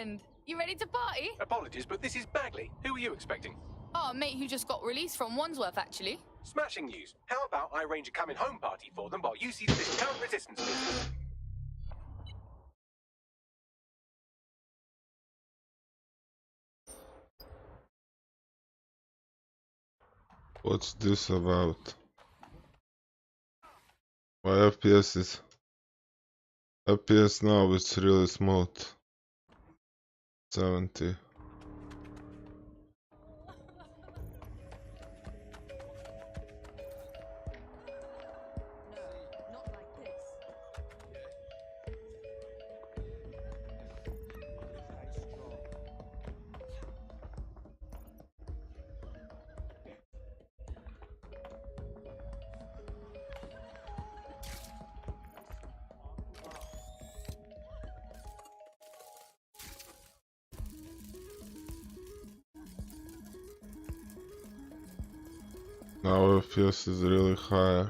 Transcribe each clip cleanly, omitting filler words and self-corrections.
happened? You ready to party? Apologies, but this is Bagley. Who are you expecting? Oh, a mate who just got released from Wandsworth, actually. Smashing news. How about I arrange a coming home party for them while you see this current resistance business? What's this about? My FPS now is really smooth. 70. Now FPS is really high.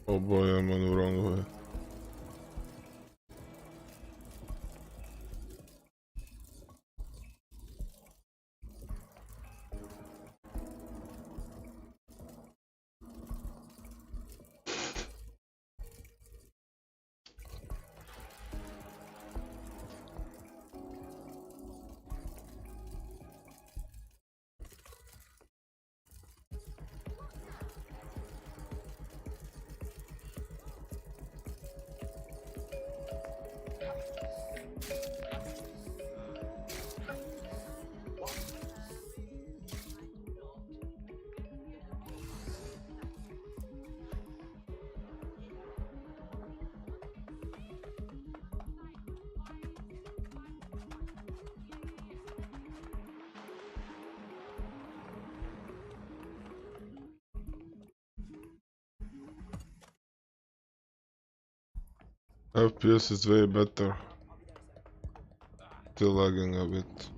Oh boy, I'm on the wrong way. FPS is way better. Still lagging a bit.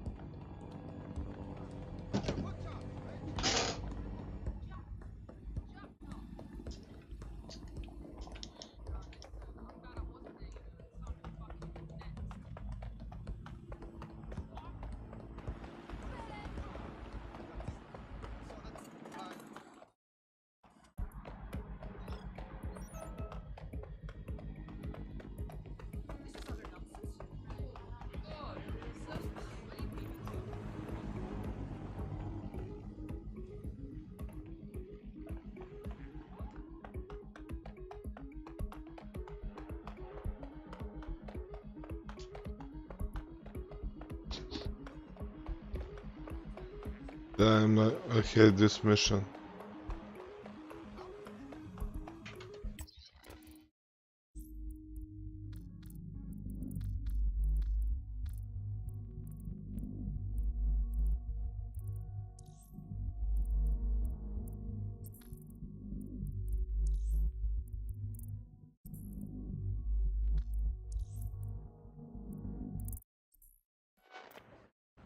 Damn, I hate this mission.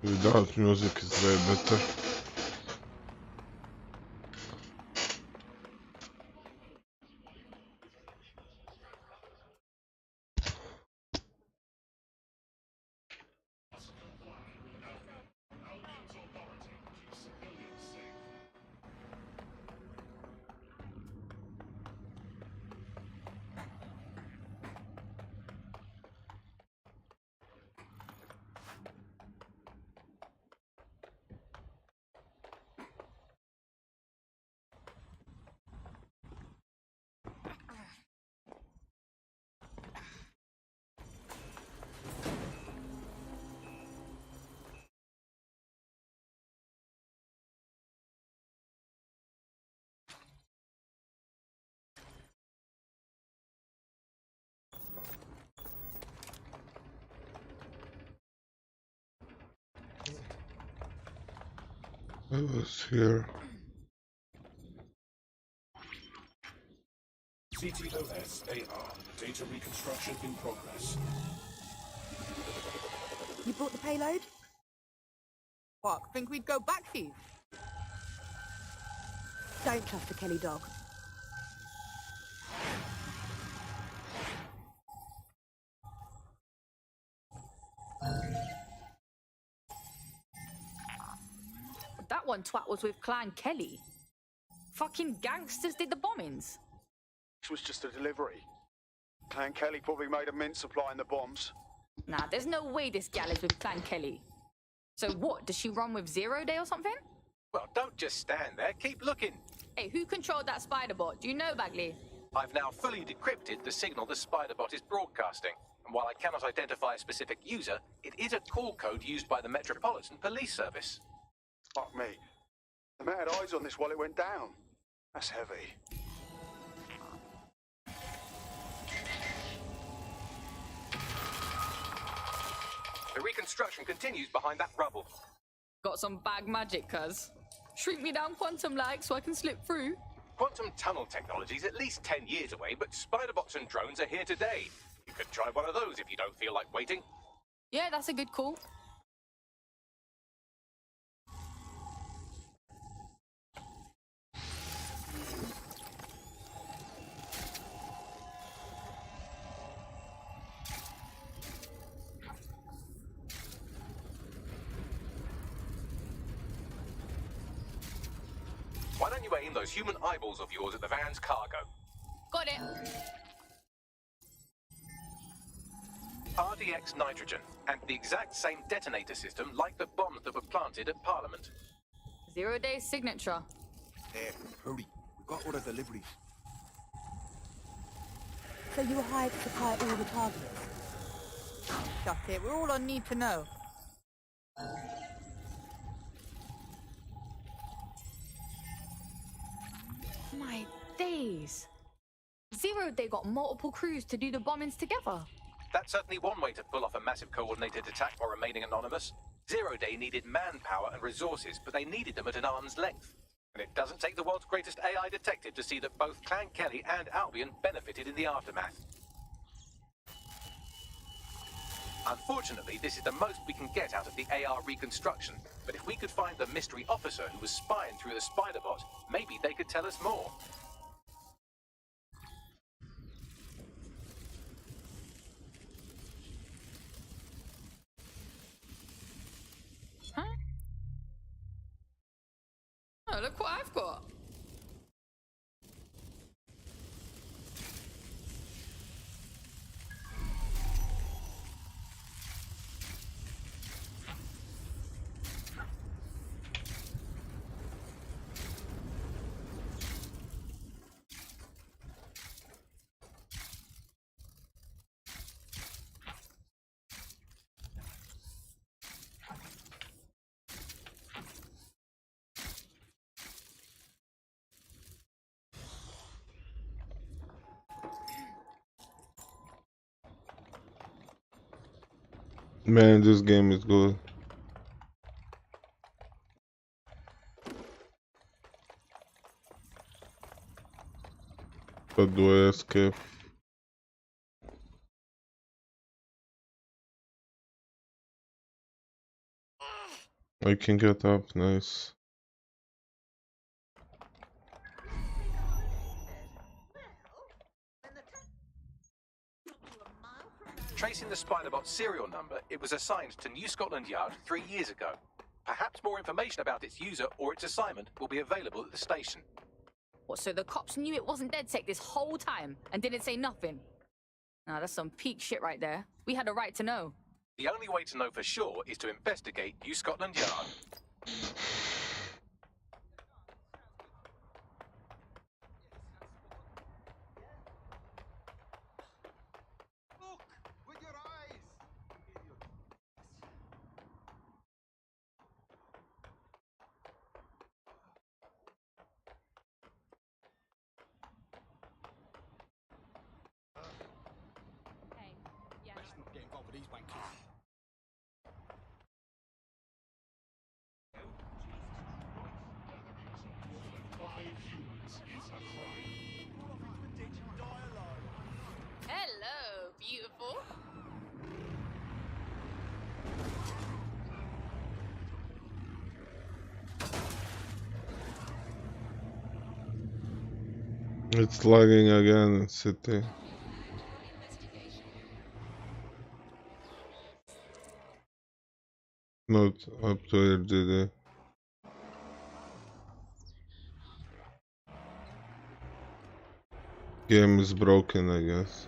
Without music is way better. I was here. CTOS AR. Data reconstruction in progress. You brought the payload? Fuck, think we'd go back for you? Don't trust the Kelly dog. That one twat was with Clan Kelly. Fucking gangsters did the bombings. This was just a delivery. Clan Kelly probably made a mint supplying the bombs. Nah, there's no way this gal is with Clan Kelly. So what, does she run with 0 Day or something? Well, don't just stand there. Keep looking. Hey, who controlled that spider bot? Do you know, Bagley? I've now fully decrypted the signal the Spiderbot is broadcasting. And while I cannot identify a specific user, it is a call code used by the Metropolitan Police Service. Fuck me. The man had eyes on this while it went down. That's heavy. The reconstruction continues behind that rubble. Got some bag magic, cuz. Shrink me down quantum-like so I can slip through. Quantum tunnel technology is at least 10 years away, but Spiderbots and drones are here today. You could try one of those if you don't feel like waiting. Yeah, that's a good call. Why don't you aim those human eyeballs of yours at the van's cargo? Got it. RDX nitrogen, and the exact same detonator system like the bombs that were planted at Parliament. 0 Day signature. There, hurry. We've got all the deliveries. So you were hired to supply all the targets? Shut it, we're all on need to know. My days. 0 Day got multiple crews to do the bombings together. That's certainly one way to pull off a massive coordinated attack while remaining anonymous. 0 Day needed manpower and resources, but they needed them at an arm's length. And it doesn't take the world's greatest AI detective to see that both Clan Kelly and Albion benefited in the aftermath. Unfortunately, this is the most we can get out of the AR reconstruction, but if we could find the mystery officer who was spying through the Spiderbot, maybe they could tell us more. Huh? Oh, look what I've got. Man, this game is good. But do I escape? I can get up, nice. Tracing the Spiderbot's serial number, it was assigned to New Scotland Yard 3 years ago. Perhaps more information about its user or its assignment will be available at the station. What, so the cops knew it wasn't DedSec this whole time and didn't say nothing? Nah, that's some peak shit right there. We had a right to know. The only way to know for sure is to investigate New Scotland Yard. Look! With your eyes! Hey, yeah. Best not get involved with these wankers. It's lagging again in city. Not up to RGD. Game is broken, I guess.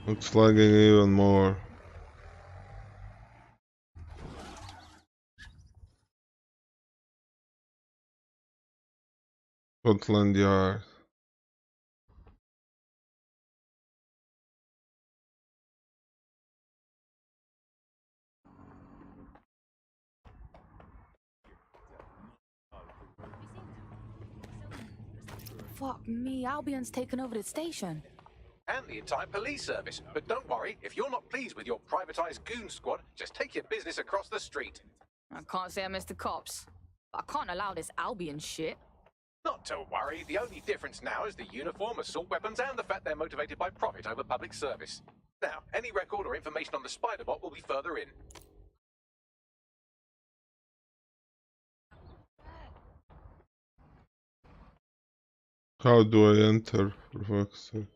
It's lagging even more. Scotland Yard. Fuck me, Albion's taken over the station. And the entire police service. But don't worry, if you're not pleased with your privatized goon squad, just take your business across the street. I can't say I miss the cops, but I can't allow this Albion shit. Not to worry, the only difference now is the uniform, assault weapons, and the fact they're motivated by profit over public service. Now, any record or information on the Spider-Bot will be further in. How do I enter, for fuck's sake?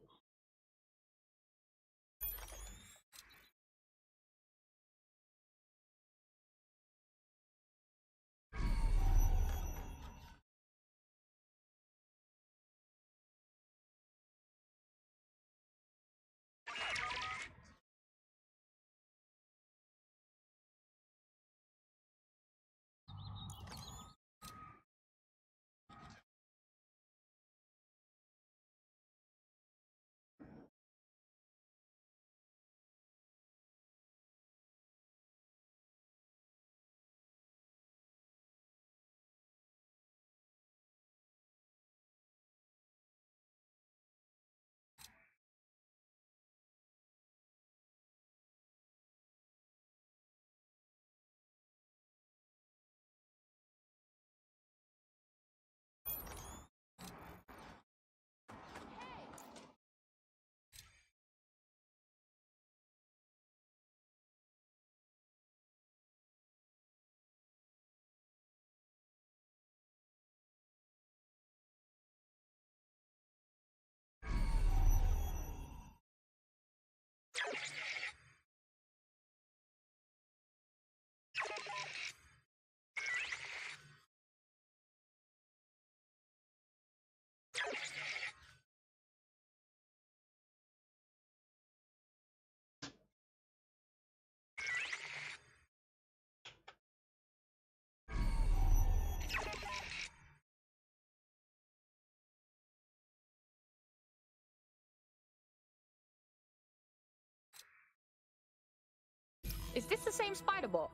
Is this the same Spider-Bot?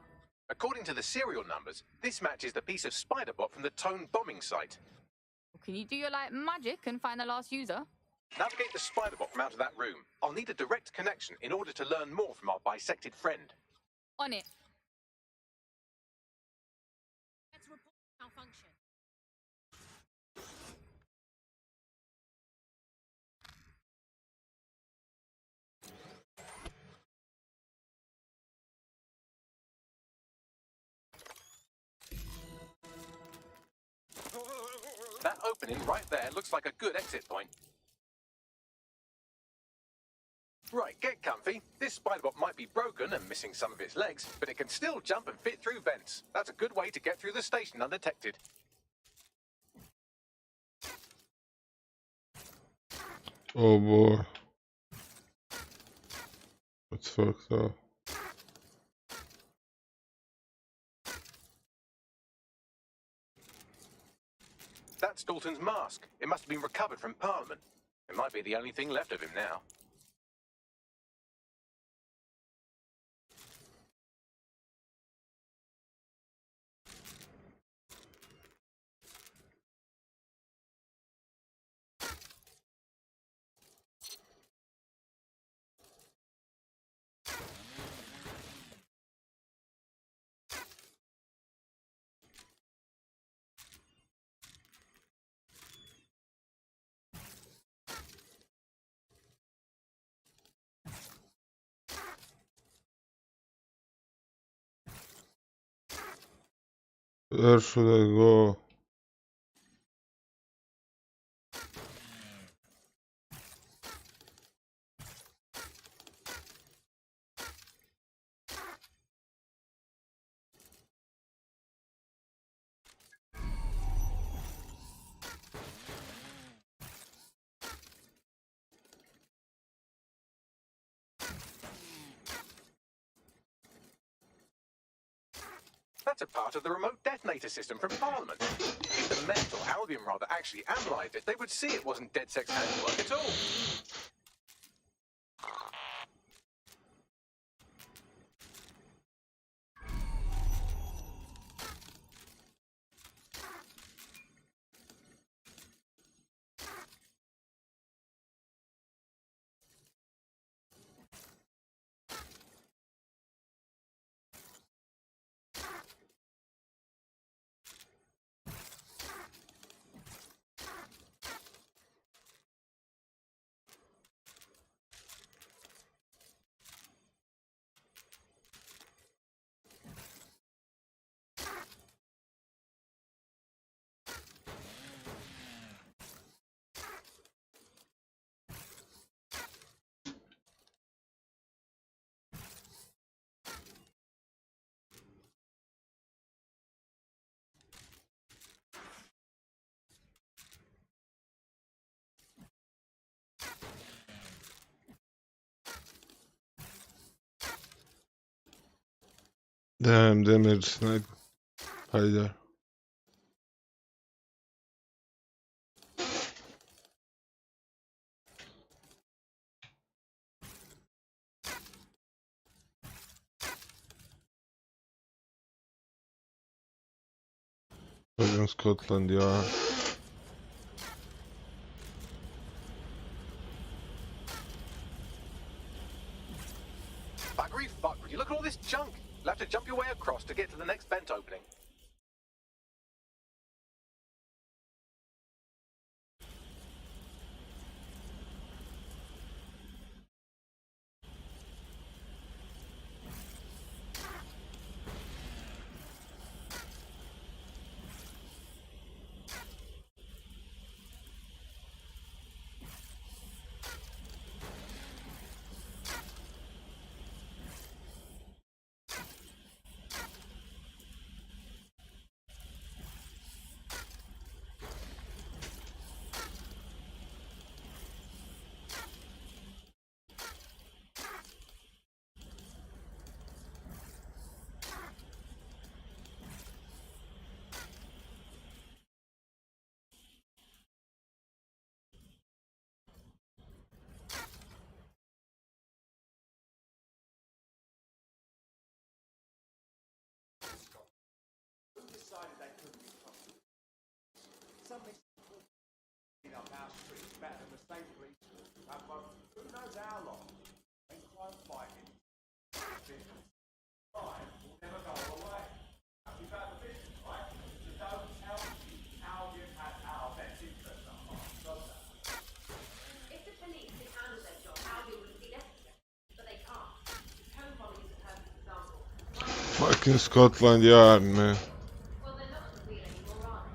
According to the serial numbers, this matches the piece of Spider-Bot from the Tone bombing site. Can you do your, like, magic and find the last user? Navigate the Spider-Bot from out of that room. I'll need a direct connection in order to learn more from our bisected friend. On it. Let's report malfunction. That opening right there looks like a good exit point. Right, get comfy. This Spider-Bot might be broken and missing some of its legs, but it can still jump and fit through vents. That's a good way to get through the station undetected. Oh boy. That's fucked up. That's Dalton's mask. It must have been recovered from Parliament. It might be the only thing left of him now. Where should I go? That's a part of the remote detonator system from Parliament. If the Met, or Albion rather, actually analysed it, they would see it wasn't DedSec's handiwork at all. Damn, damage snipe. Haydi. Bugün Scotland ya. Buggery fuck, would you look at all this junk? You'll have to jump your way across to get to the next vent opening. If the police could handle their job, Albion wouldn't be necessary. But they can't. Cone quality is a perfect example. Fucking Scotland Yard, man. Well, they're not on the wheel anymore, are they?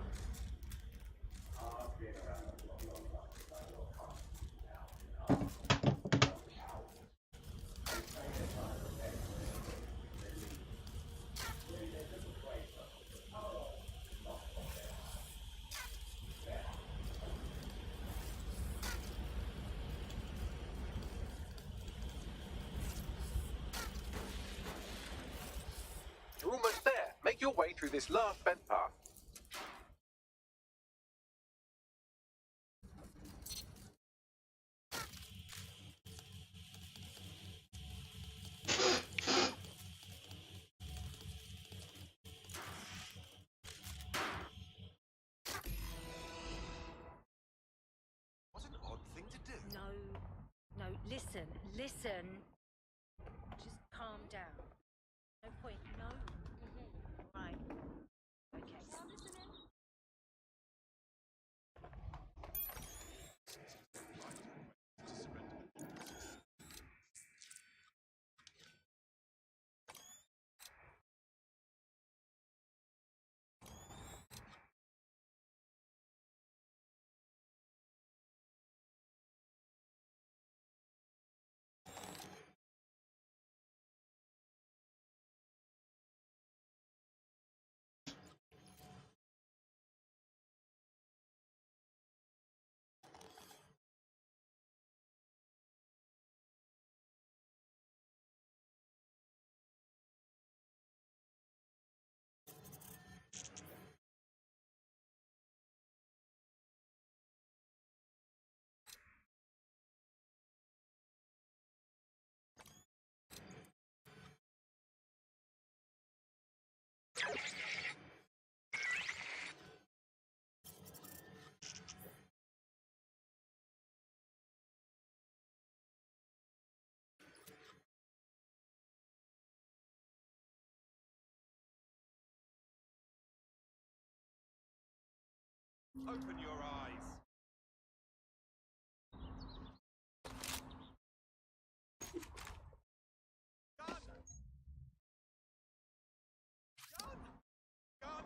You're almost there. Make your way through this last vent path. What's an odd thing to do? No, listen. Just calm down. No point, no. Right. Okay. Open your eyes. Gun! Gun! Gun!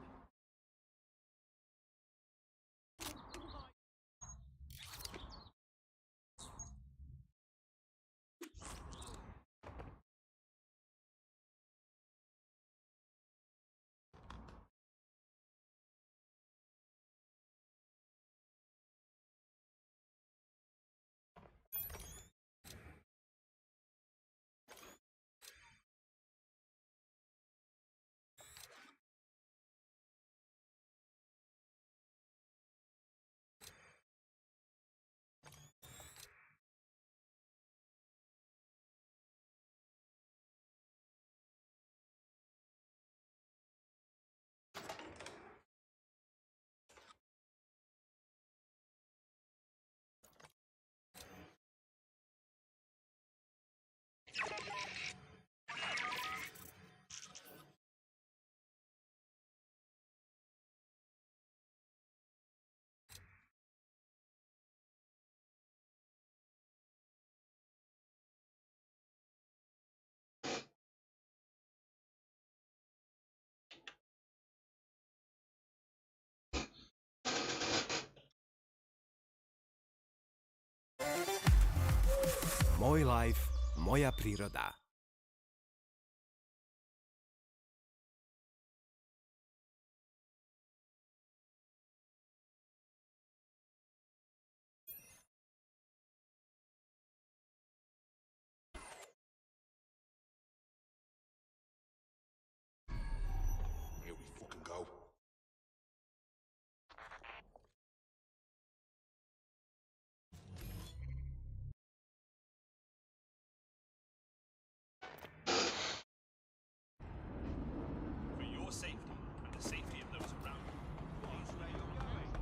Môj life, moja príroda. Here we fucking go. For your safety and the safety of those around you. Please where you're going.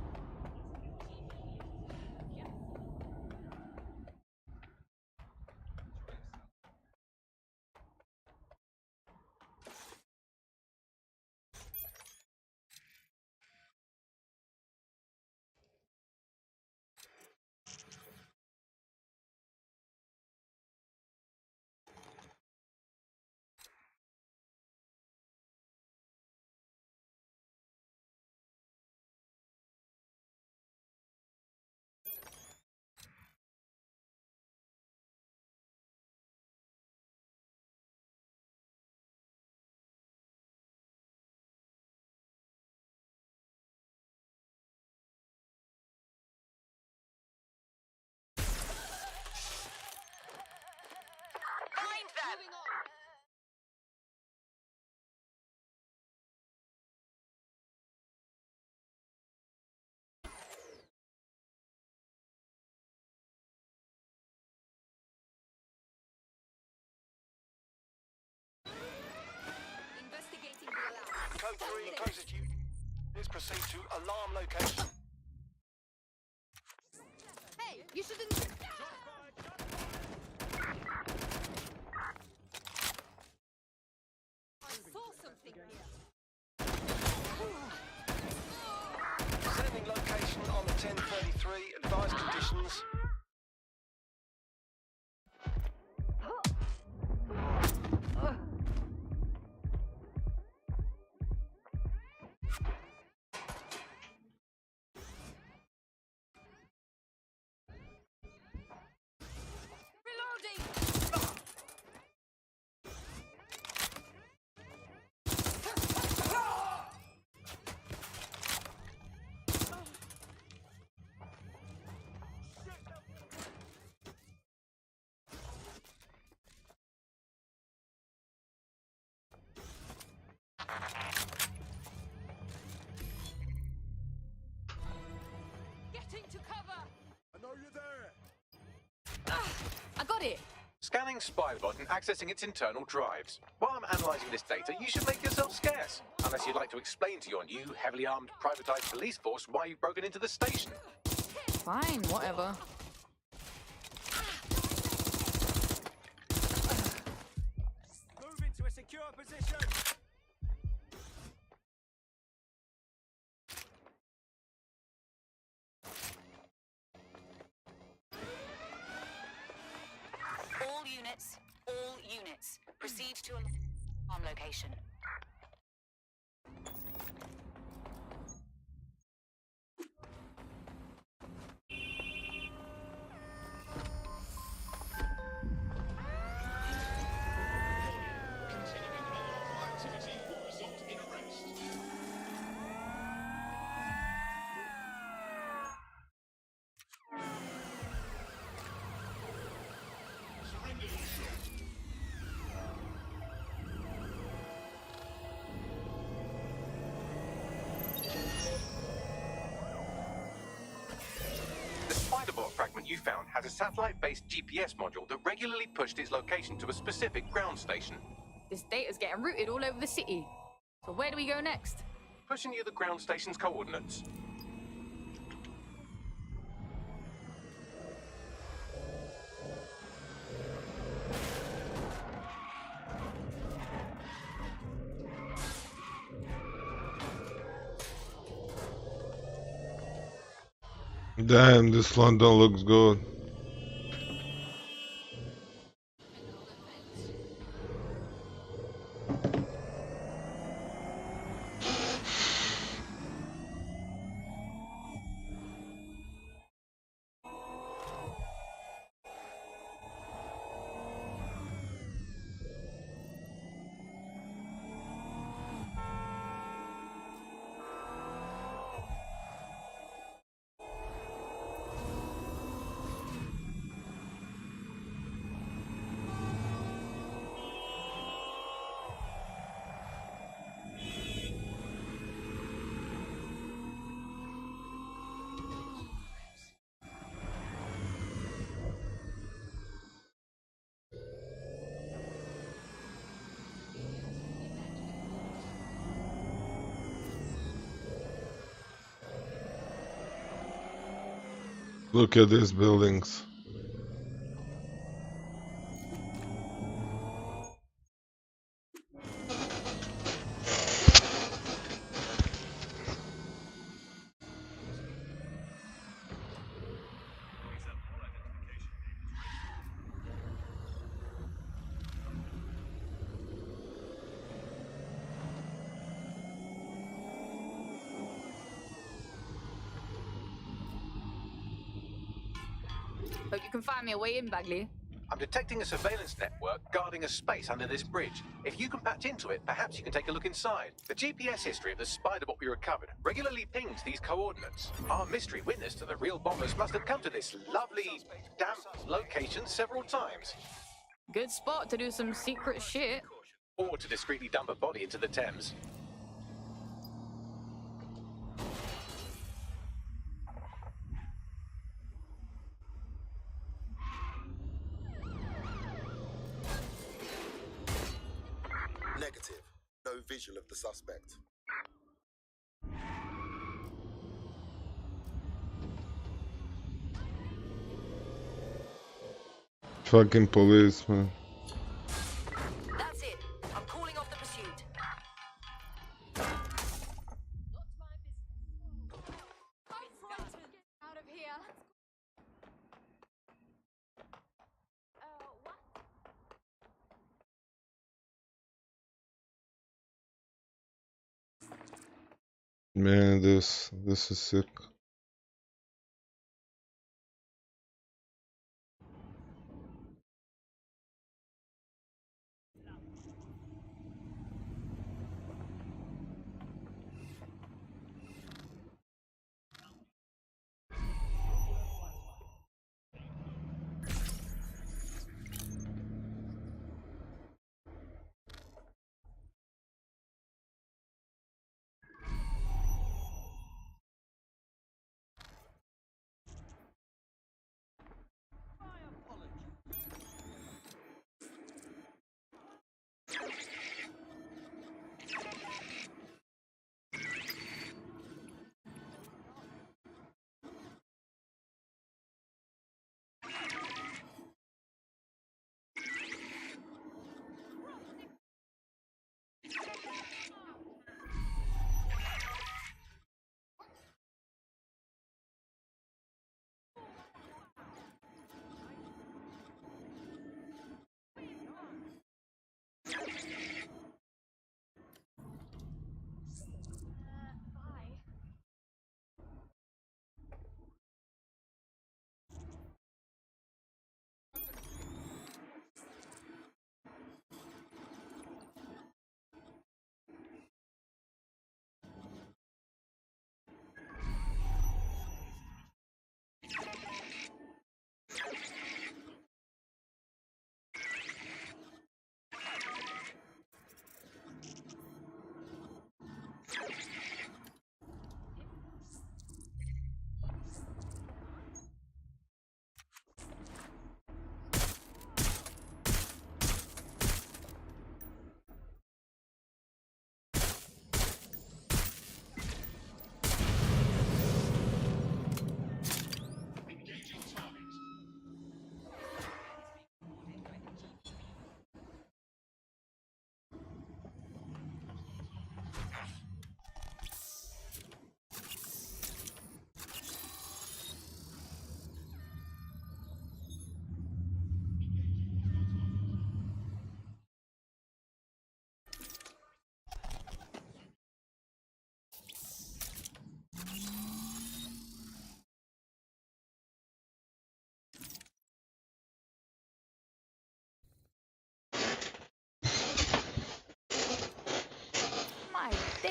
Find them! Investigating the alarm. Code 3 enclosed you. Please proceed to alarm location. Hey, you shouldn't. I saw something here. Sending location on the 1033. Advised conditions. Getting to cover. I know you're there. I got it. Scanning Spybot and accessing its internal drives. While I'm analysing this data, you should make yourself scarce. Unless you'd like to explain to your new, heavily armed, privatised police force why you've broken into the station. Fine, whatever. Move into a secure position. units, all units, proceed to a bomb location. The Spiderbot fragment you found has a satellite-based GPS module that regularly pushed its location to a specific ground station. This data's getting routed all over the city. So where do we go next? Pushing you the ground station's coordinates. Damn, this London looks good. Look at these buildings. Hope you can find me a way in, Bagley. I'm detecting a surveillance network guarding a space under this bridge. If you can patch into it, perhaps you can take a look inside. The GPS history of the Spiderbot we recovered regularly pings these coordinates. Our mystery witness to the real bombers must have come to this lovely, damp location several times. Good spot to do some secret shit. Or to discreetly dump a body into the Thames. Negative. No visual of the suspect. Fucking policeman. That's it. I'm calling off the pursuit. Out of here. What? Man, this is sick.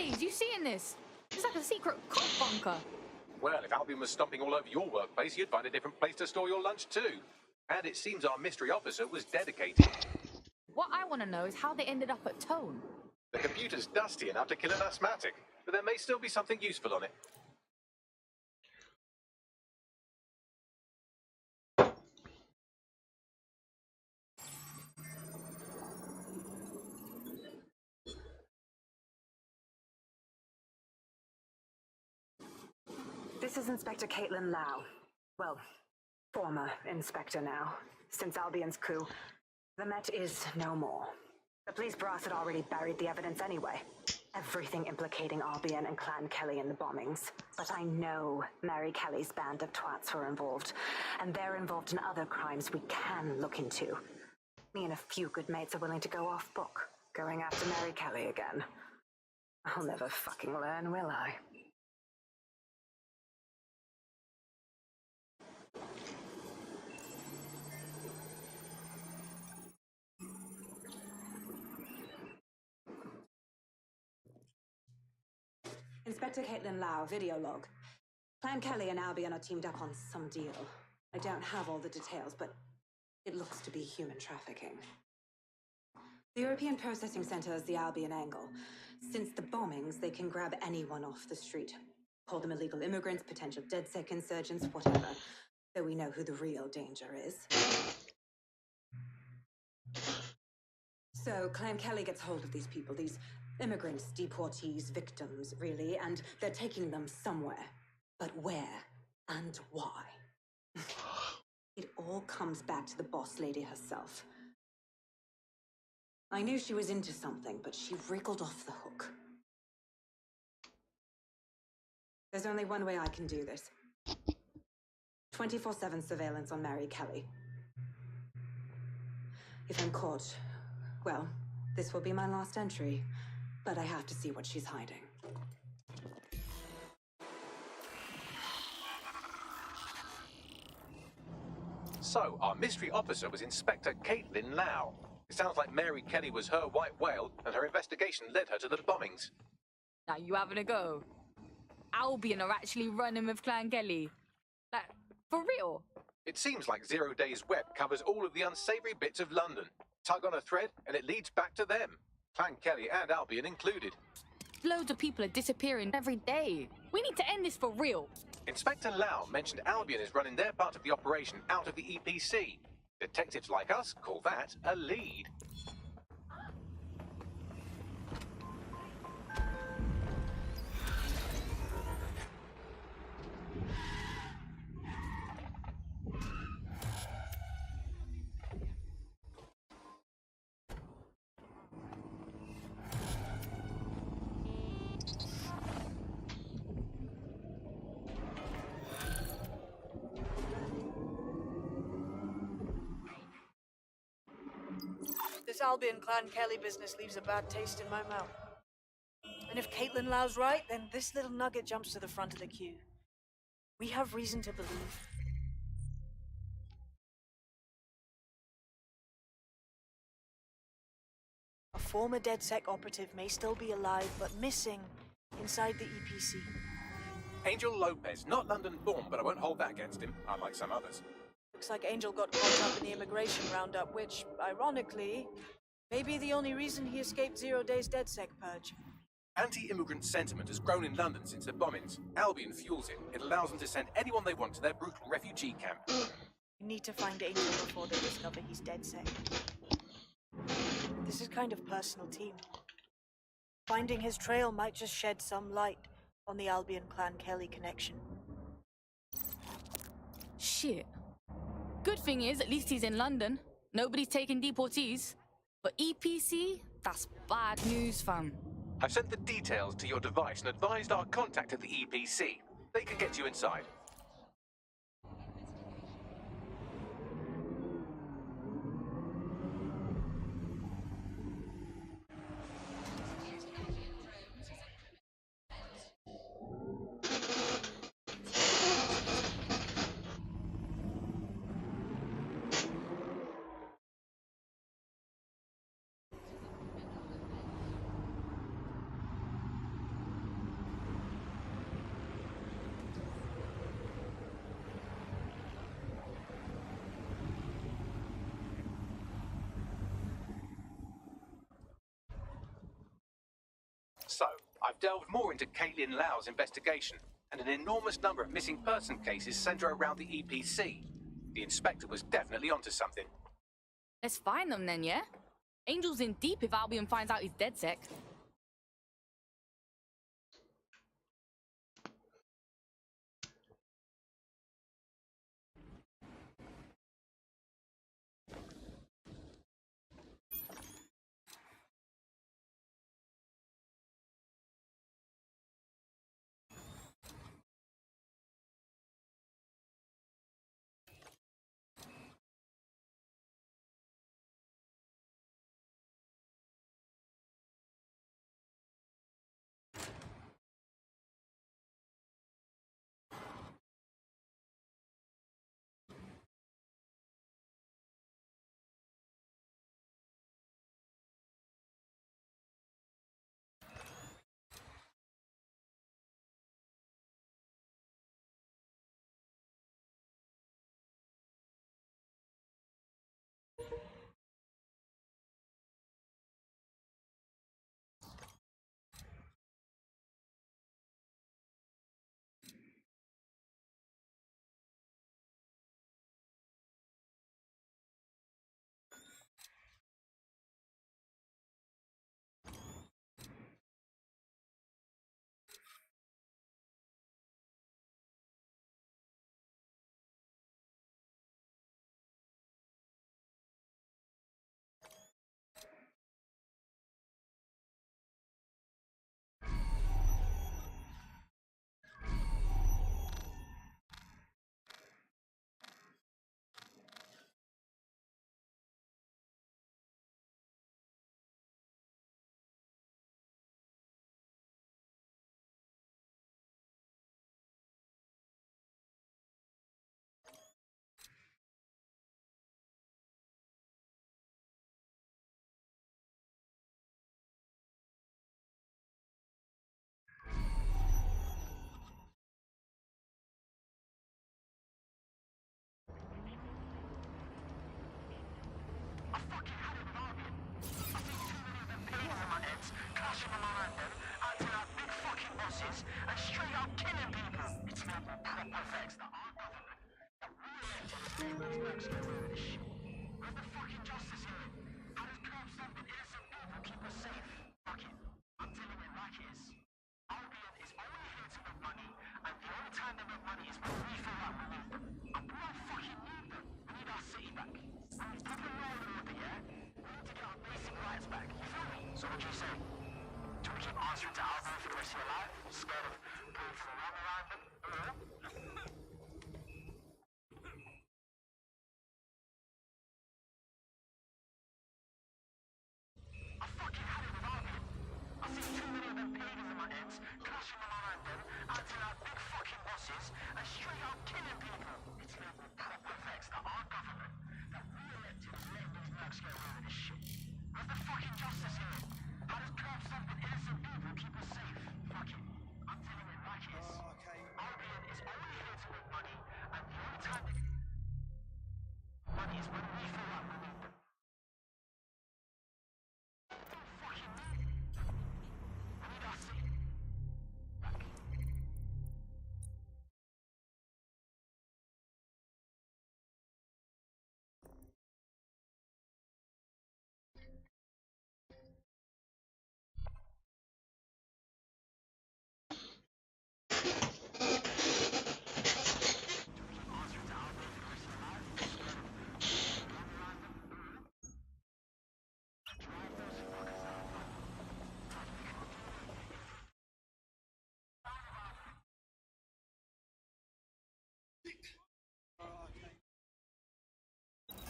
Blaze, you seeing this? It's like a secret cop bunker. Well, if Albion was stomping all over your workplace, you'd find a different place to store your lunch too. And it seems our mystery officer was dedicated. What I want to know is how they ended up at Tone. The computer's dusty enough to kill an asthmatic, but there may still be something useful on it. This is Inspector Caitlin Lau. Well, former inspector now. Since Albion's coup, the Met is no more. The police brass had already buried the evidence anyway. Everything implicating Albion and Clan Kelly in the bombings. But I know Mary Kelly's band of twats were involved, and they're involved in other crimes we can look into. Me and a few good mates are willing to go off book, going after Mary Kelly again. I'll never fucking learn, will I? Inspector Caitlin Lau, video log. Clan Kelly and Albion are teamed up on some deal. I don't have all the details, but it looks to be human trafficking. The European Processing Center is the Albion angle. Since the bombings, they can grab anyone off the street. Call them illegal immigrants, potential DedSec insurgents, whatever. Though we know who the real danger is. So Clan Kelly gets hold of these people, these immigrants, deportees, victims, really, and they're taking them somewhere. But where and why? It all comes back to the boss lady herself. I knew she was into something, but she wriggled off the hook. There's only one way I can do this. 24/7 surveillance on Mary Kelly. If I'm caught, well, this will be my last entry. But I have to see what she's hiding. So, our mystery officer was Inspector Caitlin Lau. It sounds like Mary Kelly was her white whale, and her investigation led her to the bombings. Now you having a go? Albion are actually running with Clan Kelly. Like, for real? It seems like 0 Day's web covers all of the unsavory bits of London. Tug on a thread, and it leads back to them. Clan Kelly and Albion included. Loads of people are disappearing every day. We need to end this for real. Inspector Lau mentioned Albion is running their part of the operation out of the EPC. Detectives like us call that a lead. This Albion Clan Kelly business leaves a bad taste in my mouth. And if Caitlin Lau's right, then this little nugget jumps to the front of the queue. We have reason to believe. A former DedSec operative may still be alive, but missing inside the EPC. Angel Lopez, not London-born, but I won't hold that against him, unlike some others. Looks like Angel got caught up in the immigration roundup, which, ironically, may be the only reason he escaped 0 Day's DedSec purge. Anti-immigrant sentiment has grown in London since the bombings. Albion fuels it. It allows them to send anyone they want to their brutal refugee camp. We need to find Angel before they discover he's DedSec. This is kind of personal team. Finding his trail might just shed some light on the Albion Clan Kelly connection. Shit. Good thing is, at least he's in London. Nobody's taking deportees. But EPC? That's bad news, fam. I've sent the details to your device and advised our contact at the EPC. They can get you inside. I've delved more into Caitlin Lau's investigation, and an enormous number of missing person cases center around the EPC. The inspector was definitely onto something. Let's find them then, yeah? Angel's in deep if Albion finds out he's dead sec.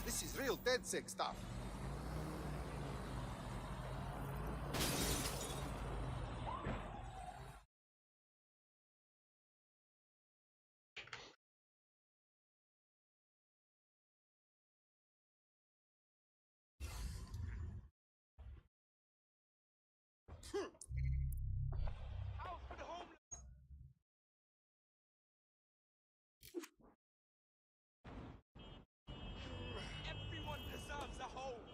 This is real dead sick stuff. Everyone deserves a home.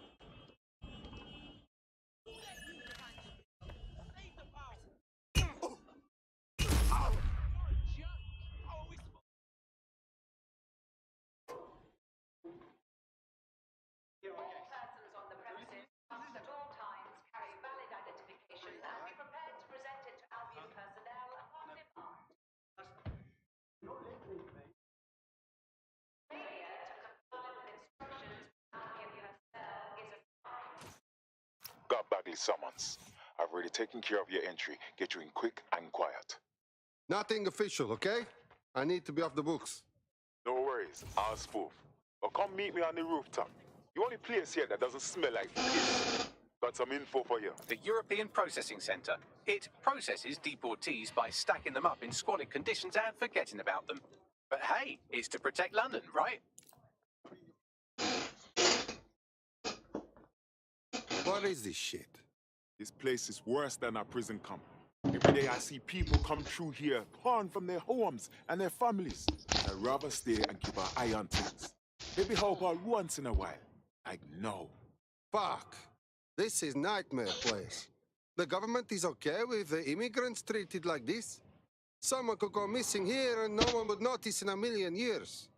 Got Bagley summons. I've already taken care of your entry. Get you in quick and quiet. Nothing official, okay? I need to be off the books. No worries, I'll spoof. But come meet me on the rooftop. The only place here that doesn't smell like piss. Got some info for you. The European Processing Centre. It processes deportees by stacking them up in squalid conditions and forgetting about them. But hey, it's to protect London, right? What is this shit? This place is worse than a prison camp. Every day I see people come through here, torn from their homes and their families. I'd rather stay and keep an eye on things. Maybe help out once in a while. Like no. Fuck. This is nightmare place. The government is okay with the immigrants treated like this? Someone could go missing here and no one would notice in a million years.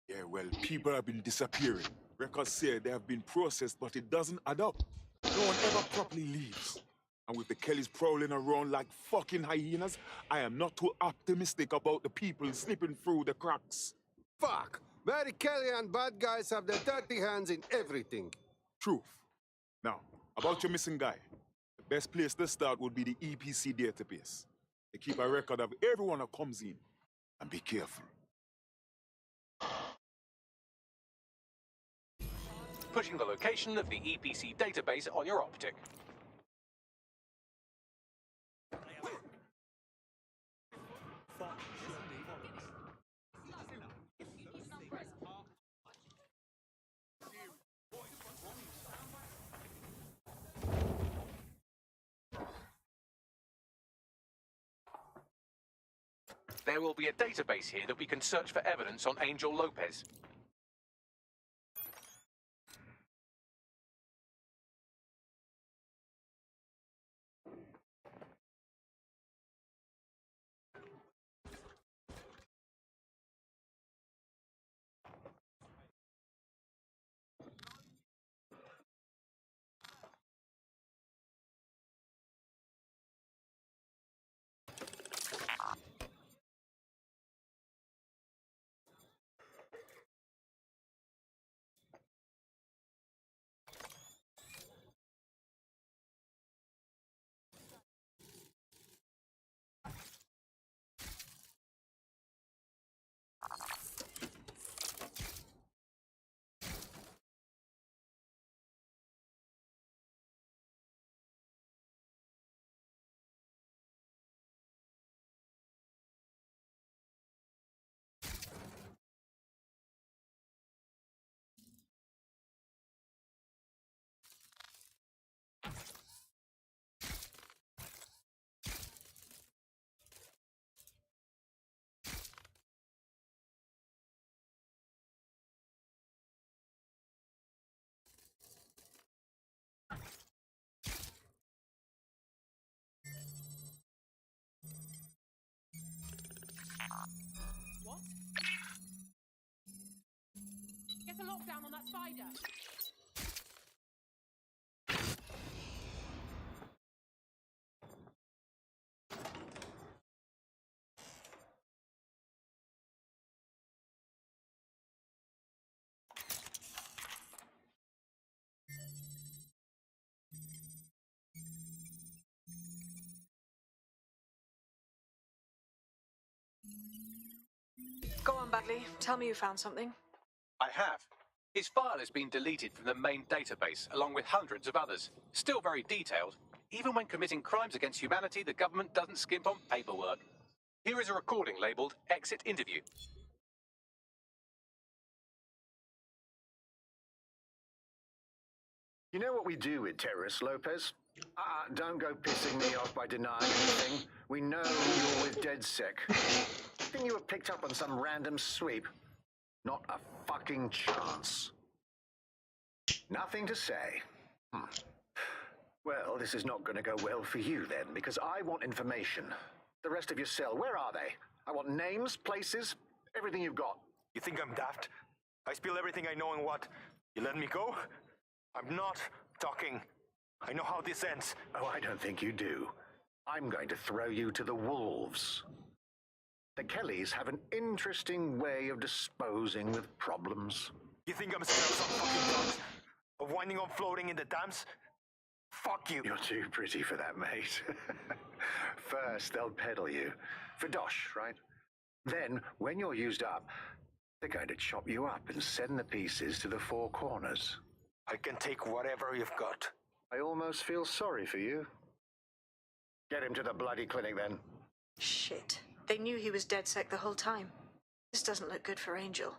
Yeah, well, people have been disappearing. Records say they have been processed, but it doesn't add up. No one ever properly leaves. And with the Kellys prowling around like fucking hyenas, I am not too optimistic about the people slipping through the cracks. Fuck! Barry Kelly and bad guys have their dirty hands in everything. Truth. Now, about your missing guy. The best place to start would be the EPC database. They keep a record of everyone that comes in. And be careful. Pushing the location of the EPC database on your optic. There will be a database here that we can search for evidence on Angel Lopez. What? Get a lockdown on that spider. Go on, Bagley. Tell me you found something. I have. His file has been deleted from the main database, along with hundreds of others. Still very detailed. Even when committing crimes against humanity, the government doesn't skimp on paperwork. Here is a recording labelled Exit Interview. You know what we do with terrorists, Lopez? Don't go pissing me off by denying anything. We know you're with DedSec. Think you were picked up on some random sweep? Not a fucking chance. Nothing to say. Well, this is not going to go well for you then, because I want information. The rest of your cell, where are they? I want names, places, everything you've got. You think I'm daft? I spill everything I know and what? You let me go? I'm not talking. I know how this ends. Oh, I don't think you do. I'm going to throw you to the wolves. The Kellys have an interesting way of disposing with problems. You think I'm scared of some fucking dogs? Of winding up floating in the dams? Fuck you. You're too pretty for that, mate. First, they'll peddle you. For dosh, right? Then, when you're used up, they're going to chop you up and send the pieces to the four corners. I can take whatever you've got. I almost feel sorry for you. Get him to the bloody clinic, then. Shit. They knew he was DedSec the whole time. This doesn't look good for Angel.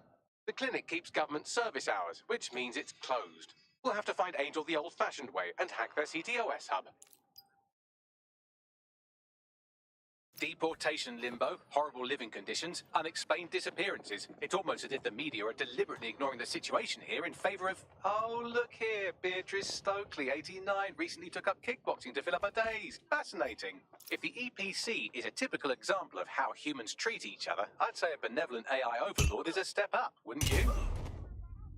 The clinic keeps government service hours, which means it's closed. We'll have to find Angel the old-fashioned way and hack their CTOS hub. Deportation limbo, horrible living conditions, unexplained disappearances. It's almost as if the media are deliberately ignoring the situation here in favor of... Oh, look here, Beatrice Stokely, 89, recently took up kickboxing to fill up her days. Fascinating. If the EPC is a typical example of how humans treat each other, I'd say a benevolent AI overlord is a step up, wouldn't you?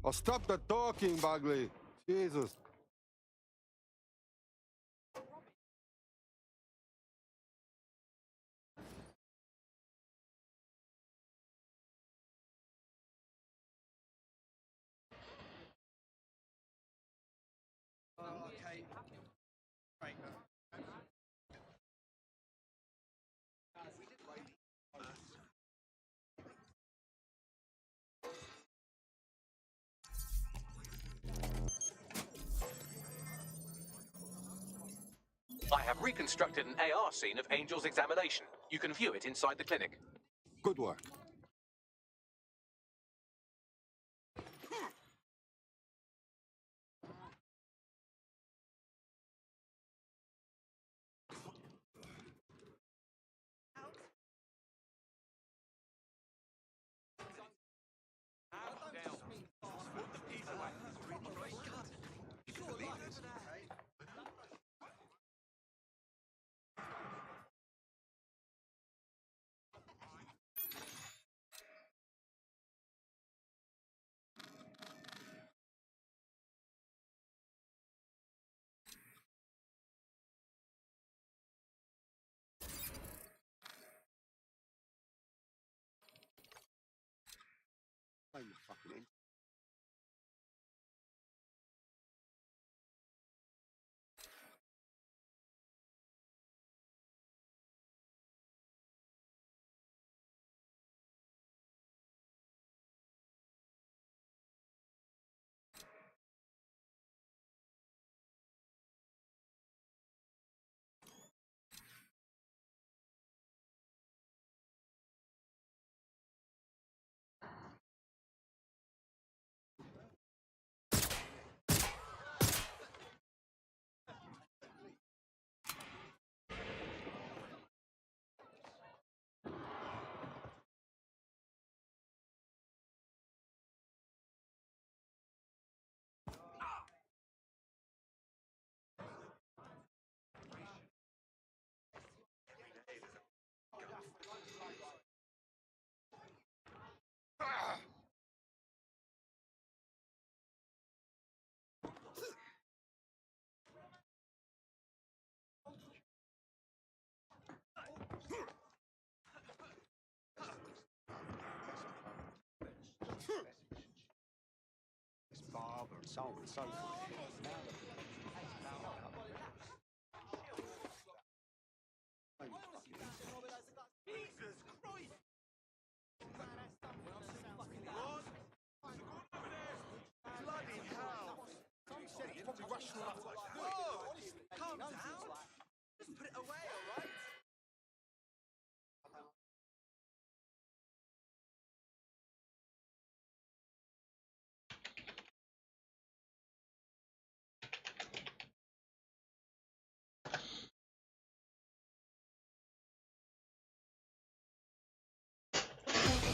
Oh, stop the talking, Bagley. Jesus. I have reconstructed an AR scene of Angel's examination. You can view it inside the clinic. Good work. So and so forth. Jesus Christ! Bloody hell! He said he's probably rational enough like that. Whoa! Calm down! Just put it away, alright?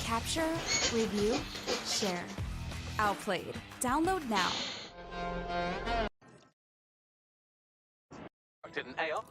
Capture, review, share. Outplayed. Download now. I did an AR.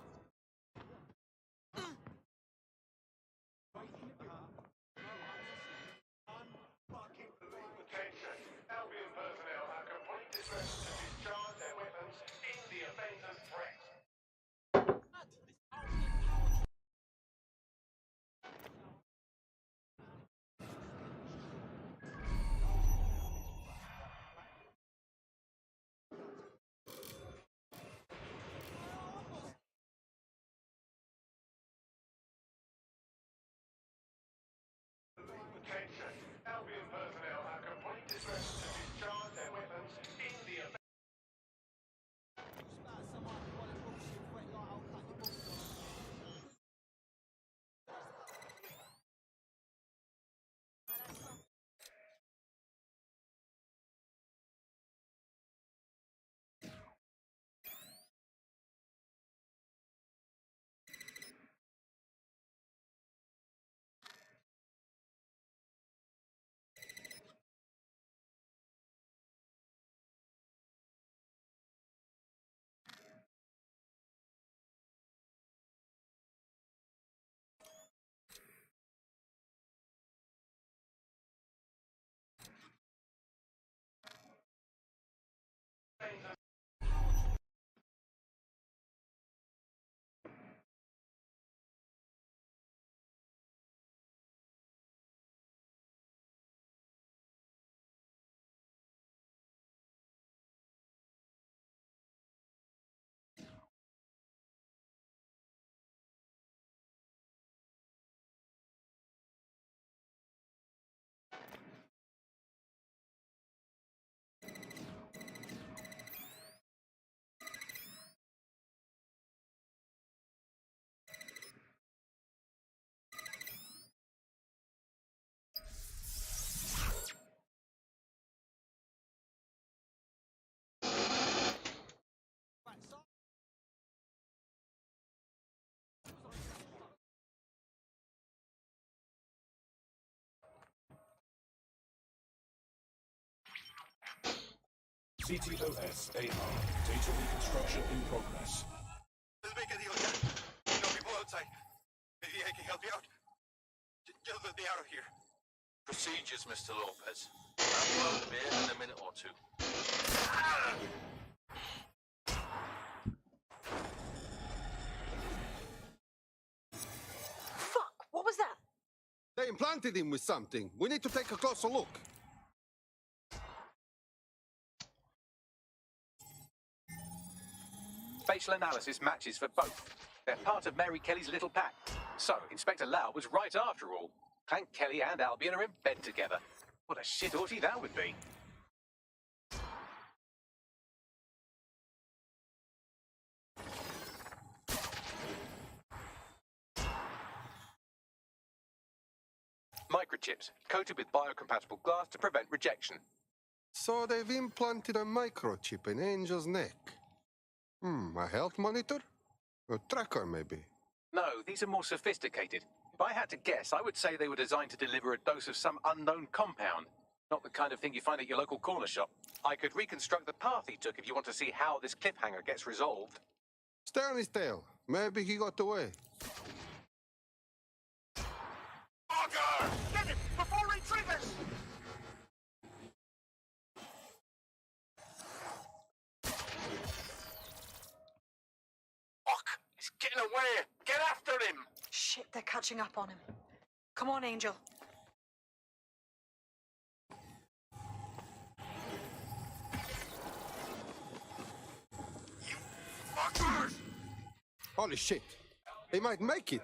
CTOS AR. Data reconstruction in progress. Let's make a deal again. You know people outside. Maybe I can help you out. Just let me out of here. Procedures, Mr. Lopez. I'll be out of here in a minute or two. Fuck! What was that? They implanted him with something. We need to take a closer look. Facial analysis matches for both. They're part of Mary Kelly's little pack. So, Inspector Lau was right after all. Clank Kelly and Albion are in bed together. What a shit orgy that would be. Microchips, coated with biocompatible glass to prevent rejection. So they've implanted a microchip in Angel's neck. A health monitor? A tracker, maybe? No, these are more sophisticated. If I had to guess, I would say they were designed to deliver a dose of some unknown compound. Not the kind of thing you find at your local corner shop. I could reconstruct the path he took if you want to see how this cliffhanger gets resolved. Stay on his tail. Maybe he got away. Auger! Get him before he triggers! Fuck! He's getting away! Get after him! Shit, they're catching up on him. Come on, Angel. Fuckers! Holy shit. They might make it.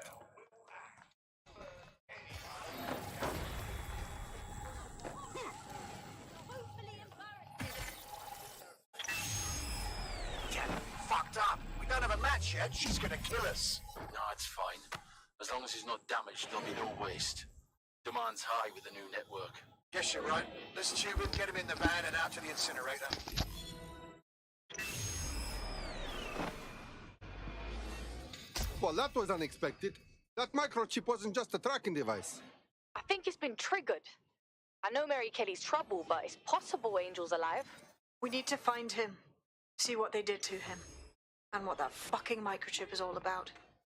Fucked up! We don't have a match yet. She's gonna kill us. No, it's fine. As long as he's not damaged, there'll be no waste. Demand's high with the new network. Yes, you're right. Let's tube him, get him in the van and out to the incinerator. Well, that was unexpected. That microchip wasn't just a tracking device. I think it's been triggered. I know Mary Kelly's trouble, but it's possible Angel's alive. We need to find him. See what they did to him. And what that fucking microchip is all about.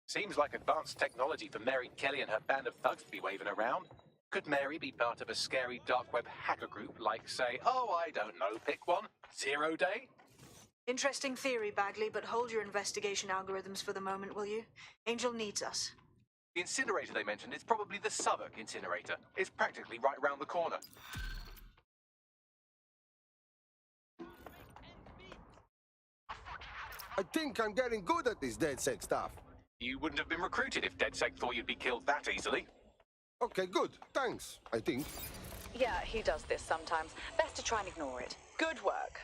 Seems like advanced technology for Mary Kelly and her band of thugs to be waving around. Could Mary be part of a scary dark web hacker group like, say, oh, I don't know, pick one, 0 Day? Interesting theory, Bagley, but hold your investigation algorithms for the moment, will you? Angel needs us. The incinerator they mentioned is probably the Southwark incinerator. It's practically right around the corner. I think I'm getting good at this DedSec stuff. You wouldn't have been recruited if DedSec thought you'd be killed that easily. Okay, good. Thanks, I think. Yeah, he does this sometimes. Best to try and ignore it. Good work.